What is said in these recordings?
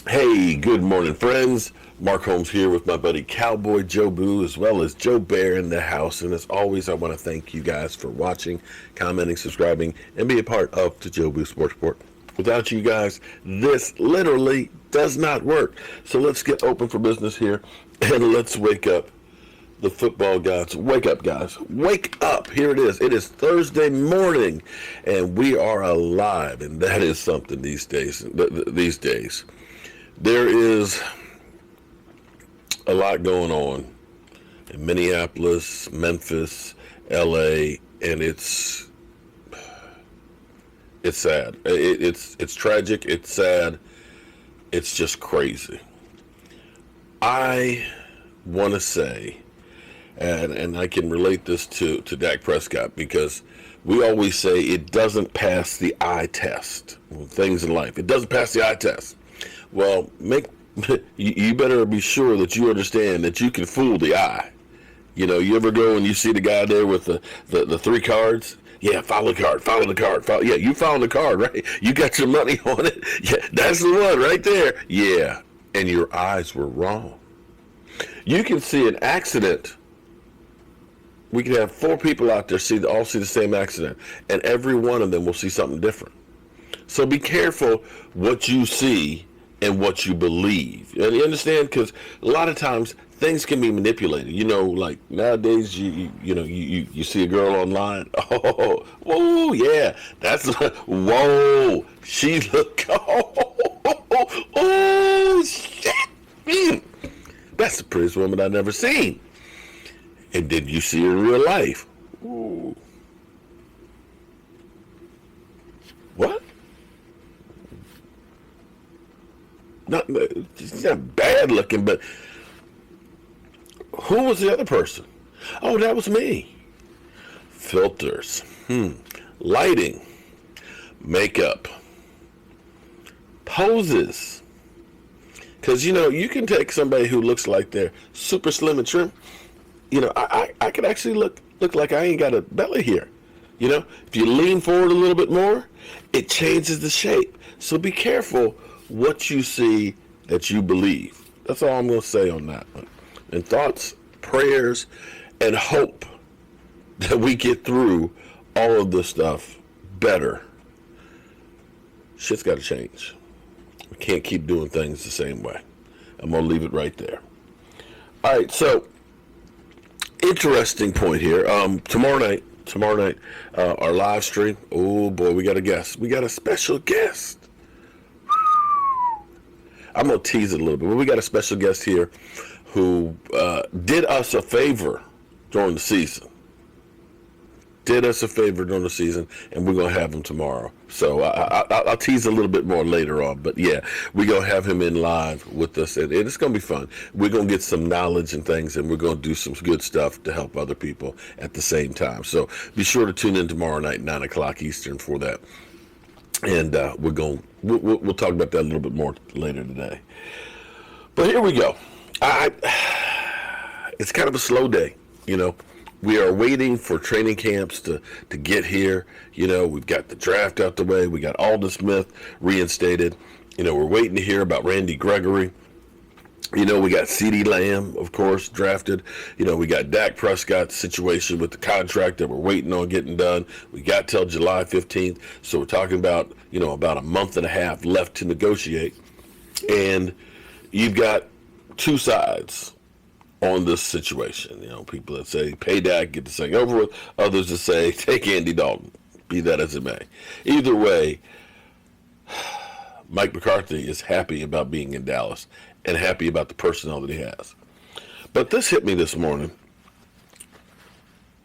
Hey, good morning, friends. Mark Holmes here with my buddy Cowboy Joe Boo, as well as Joe Bear in the house. And as always, I want to thank you guys for watching, commenting, subscribing, and be a part of the Joe Boo Sports Report. Without you guys, this literally does not work. So let's get open for business here, and let's wake up the football gods. Wake up, guys. Wake up. Here it is. It is Thursday morning, and we are alive, and that is something these days. There is a lot going on in Minneapolis, Memphis, LA, and it's sad. It's tragic. It's sad. It's just crazy. I want to say, and I can relate this to Dak Prescott, because we always say it doesn't pass the eye test. Things in life, it doesn't pass the eye test. Well, you better be sure that you understand that you can fool the eye. You know, you ever go and you see the guy there with the three cards? Yeah, follow the card, follow the card. Yeah, you found the card, right? You got your money on it. Yeah, that's the one right there. Yeah, and your eyes were wrong. You can see an accident. We can have four people out there all see the same accident, and every one of them will see something different. So be careful what you see and what you believe. You understand? Because a lot of times things can be manipulated. You know, like nowadays, you see a girl online. Oh, whoa, yeah, that's whoa. She look. Oh, shit. That's the prettiest woman I've never seen. And did you see her in real life? Ooh. What? She's not bad looking, but who was the other person? Oh, that was me. Filters, lighting, makeup, poses. Because, you can take somebody who looks like they're super slim and trim. I could actually look like I ain't got a belly here. If you lean forward a little bit more, it changes the shape. So be careful what you see that you believe. That's all I'm going to say on that one. And thoughts, prayers, and hope that we get through all of this stuff better. Shit's got to change. We can't keep doing things the same way. I'm going to leave it right there. All right, so interesting point here. Tomorrow night, our live stream. Oh boy, we got a guest. We got a special guest. I'm gonna tease it a little bit, but we got a special guest here who did us a favor during the season. And we're gonna have him tomorrow. So I'll tease a little bit more later on, but yeah, we're gonna have him in live with us, and it's gonna be fun. We're gonna get some knowledge and things, and we're gonna do some good stuff to help other people at the same time. So be sure to tune in tomorrow night, 9 o'clock Eastern, for that. And we'll talk about that a little bit more later today. But here we go. It's kind of a slow day, We are waiting for training camps to get here. We've got the draft out the way. We got Aldon Smith reinstated. We're waiting to hear about Randy Gregory. We got CeeDee Lamb, of course, drafted. We got Dak Prescott's situation with the contract that we're waiting on getting done. We got till July 15th. So we're talking about, about a month and a half left to negotiate. And you've got two sides on this situation. People that say pay Dak, get this thing over with. Others that say take Andy Dalton, be that as it may. Either way, Mike McCarthy is happy about being in Dallas and happy about the personnel that he has. But this hit me this morning,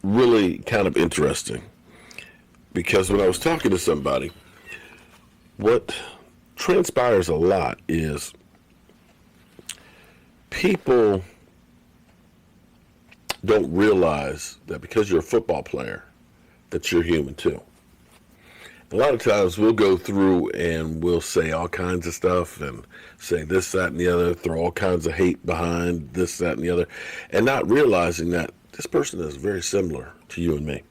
really kind of interesting, because when I was talking to somebody, what transpires a lot is people don't realize that because you're a football player, that you're human too. A lot of times we'll go through and we'll say all kinds of stuff and say this, that, and the other, throw all kinds of hate behind this, that, and the other, and not realizing that this person is very similar to you and me.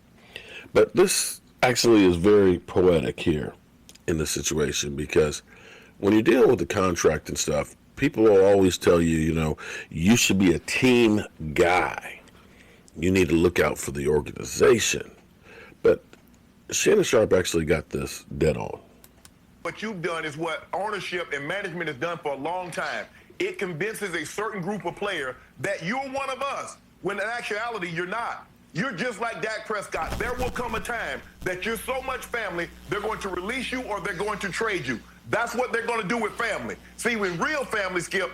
But this actually is very poetic here in this situation, because when you deal with the contract and stuff, people will always tell you, you should be a team guy. You need to look out for the organization. But Shannon Sharpe actually got this dead on. What you've done is what ownership and management has done for a long time. It convinces a certain group of players that you're one of us, when in actuality, you're not. You're just like Dak Prescott. There will come a time that you're so much family, they're going to release you or they're going to trade you. That's what they're going to do with family. See, when real family, Skip,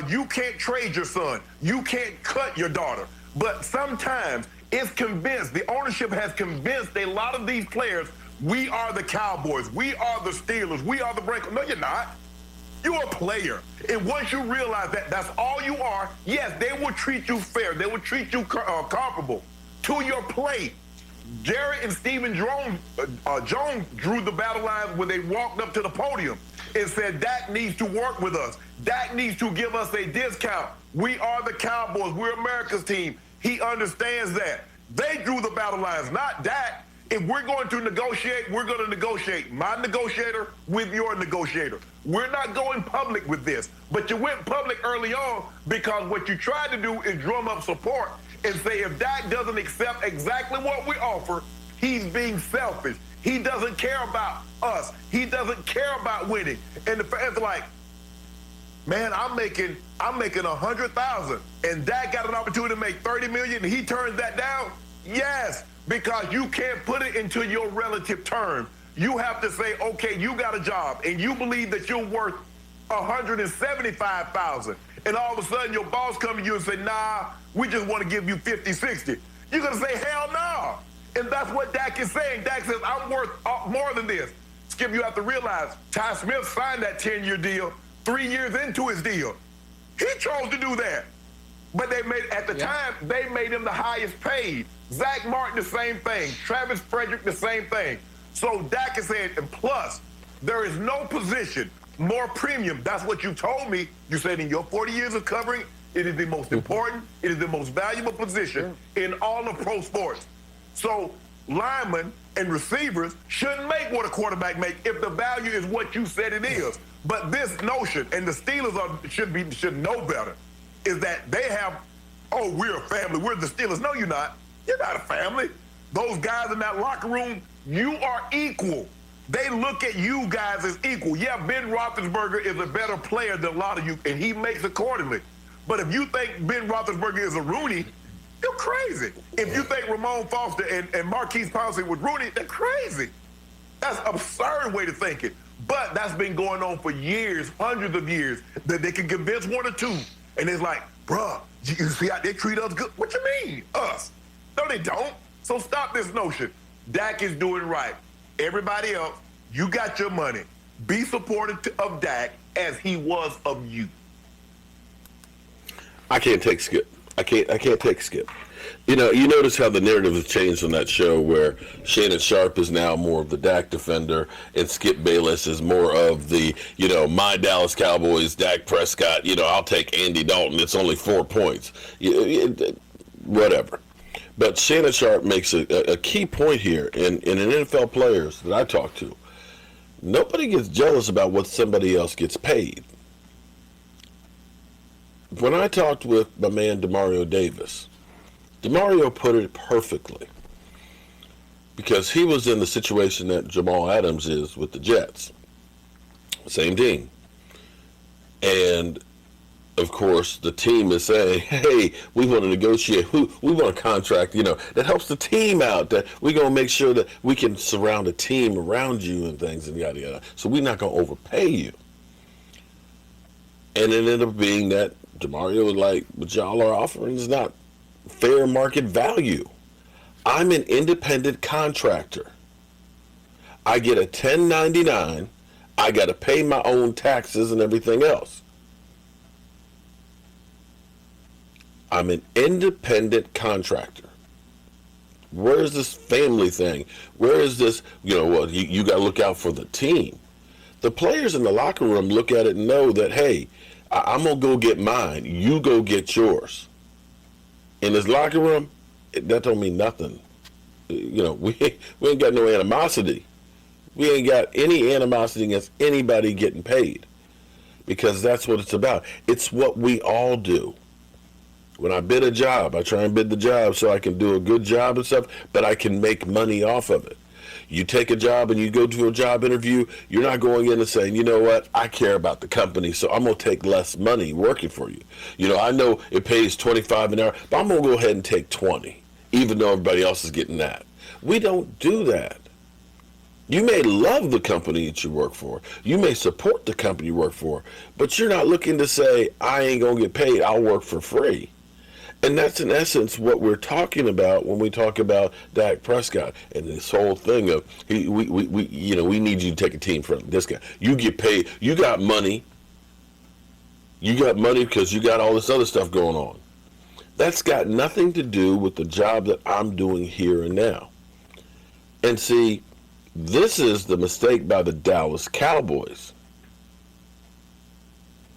you can't trade your son. You can't cut your daughter. But sometimes it's convinced, the ownership has convinced a lot of these players, we are the Cowboys, we are the Steelers, we are the Broncos. No, you're not. You're a player. And once you realize that that's all you are, yes, they will treat you fair. They will treat you comparable to your play. Jerry and Stephen Jones drew the battle line when they walked up to the podium and said, Dak needs to work with us. Dak needs to give us a discount. We are the Cowboys. We're America's team. He understands that. They drew the battle lines, not Dak. If we're going to negotiate, we're going to negotiate. My negotiator with your negotiator. We're not going public with this. But you went public early on because what you tried to do is drum up support and say if Dak doesn't accept exactly what we offer, he's being selfish. He doesn't care about us. He doesn't care about winning. And the fans are like, man, I'm making $100,000, and Dak got an opportunity to make $30 million, and he turns that down. Yes, because you can't put it into your relative term. You have to say, okay, you got a job, and you believe that you're worth $175,000, and all of a sudden your boss comes to you and say, nah, we just want to give you 50, 60. You're gonna say, hell no. And that's what Dak is saying. Dak says, I'm worth more than this. Skip, you have to realize, Ty Smith signed that 10-year deal 3 years into his deal. He chose to do that. But they made, at the time, they made him the highest paid. Zach Martin, the same thing. Travis Frederick, the same thing. So Dak is saying, and plus, there is no position more premium. That's what you told me. You said in your 40 years of covering, it is the most important, it is the most valuable position in all of pro sports. So linemen and receivers shouldn't make what a quarterback makes if the value is what you said it is. But this notion, and the Steelers should know better, is that they have, oh, we're a family, we're the Steelers. No, you're not. You're not a family. Those guys in that locker room, you are equal. They look at you guys as equal. Yeah, Ben Roethlisberger is a better player than a lot of you, and he makes accordingly. But if you think Ben Roethlisberger is a Rooney, you're crazy. If you think Ramon Foster and Marquise Pouncey was Rooney, they're crazy. That's an absurd way to think it. But that's been going on for years, hundreds of years, that they can convince one or two. And it's like, bruh, you see how they treat us good? What you mean, us? No, they don't. So stop this notion. Dak is doing right. Everybody else, you got your money. Be supportive of Dak as he was of you. I can't take Skip. I can't take Skip. You notice how the narrative has changed on that show where Shannon Sharpe is now more of the Dak defender and Skip Bayless is more of the, my Dallas Cowboys, Dak Prescott, I'll take Andy Dalton. It's only 4 points. Whatever. But Shannon Sharpe makes a key point here in NFL players that I talk to. Nobody gets jealous about what somebody else gets paid. When I talked with my man DeMario Davis, DeMario put it perfectly because he was in the situation that Jamal Adams is with the Jets. Same team. And, of course, the team is saying, hey, we want to negotiate. We want a contract, that helps the team out, that we're going to make sure that we can surround a team around you and things and yada, yada. So we're not going to overpay you. And it ended up being that DeMario was like, what y'all are offering is not fair market value. I'm an independent contractor. I get a 1099. I got to pay my own taxes and everything else. I'm an independent contractor. Where is this family thing? Where is this, you got to look out for the team. The players in the locker room look at it and know that, hey, I'm going to go get mine. You go get yours. In this locker room, that don't mean nothing. We ain't got no animosity. We ain't got any animosity against anybody getting paid, because that's what it's about. It's what we all do. When I bid a job, I try and bid the job so I can do a good job and stuff, but I can make money off of it. You take a job and you go to a job interview, you're not going in and saying, you know what, I care about the company, so I'm going to take less money working for you. You know, I know it pays $25 an hour, but I'm going to go ahead and take 20, even though everybody else is getting that. We don't do that. You may love the company that you work for. You may support the company you work for, but you're not looking to say, I ain't going to get paid, I'll work for free. And that's in essence what we're talking about when we talk about Dak Prescott and this whole thing of we need you to take a team from this guy. You get paid. You got money. You got money because you got all this other stuff going on. That's got nothing to do with the job that I'm doing here and now. And see, this is the mistake by the Dallas Cowboys,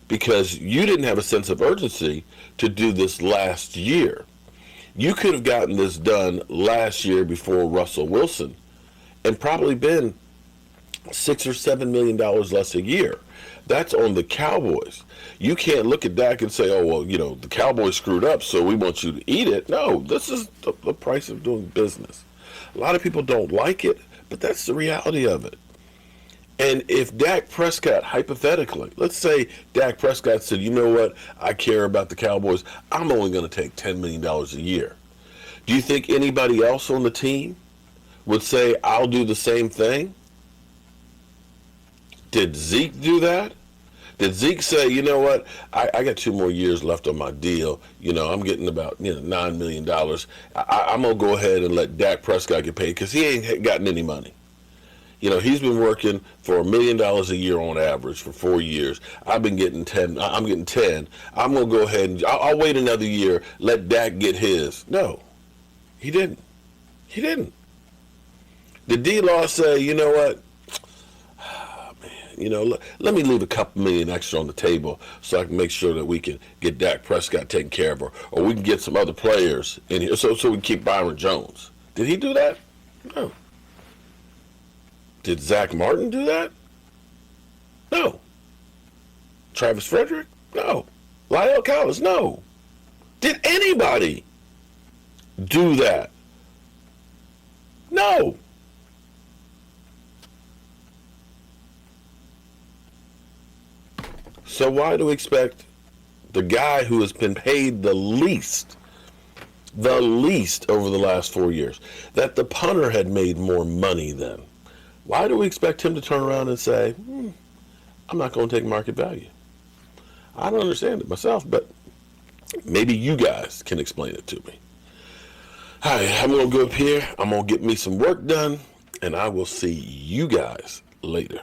because you didn't have a sense of urgency to do this last year. You could have gotten this done last year before Russell Wilson and probably been $6 or $7 million less a year. That's on the Cowboys. You can't look at Dak and say, oh, well, you know, the Cowboys screwed up, so we want you to eat it. No, this is the price of doing business. A lot of people don't like it, but that's the reality of it. And if Dak Prescott, hypothetically, let's say Dak Prescott said, you know what, I care about the Cowboys, I'm only going to take $10 million a year. Do you think anybody else on the team would say, I'll do the same thing? Did Zeke do that? Did Zeke say, you know what, I got 2 more years left on my deal, you know, I'm getting about $9 million. I'm going to go ahead and let Dak Prescott get paid because he ain't gotten any money. You know, he's been working for $1 million a year on average for 4 years. I've been getting 10. I'm getting 10. I'm going to go ahead and I'll wait another year, let Dak get his. No, he didn't. He didn't. Did D-Law say, you know what? You know, let me leave a couple million extra on the table so I can make sure that we can get Dak Prescott taken care of, or we can get some other players in here so we can keep Byron Jones. Did he do that? No. Did Zach Martin do that? No. Travis Frederick? No. Lyle Collins? No. Did anybody do that? No. So why do we expect the guy who has been paid the least over the last 4 years, that the punter had made more money than? Why do we expect him to turn around and say, I'm not going to take market value? I don't understand it myself, but maybe you guys can explain it to me. All right, I'm going to go up here. I'm going to get me some work done, and I will see you guys later.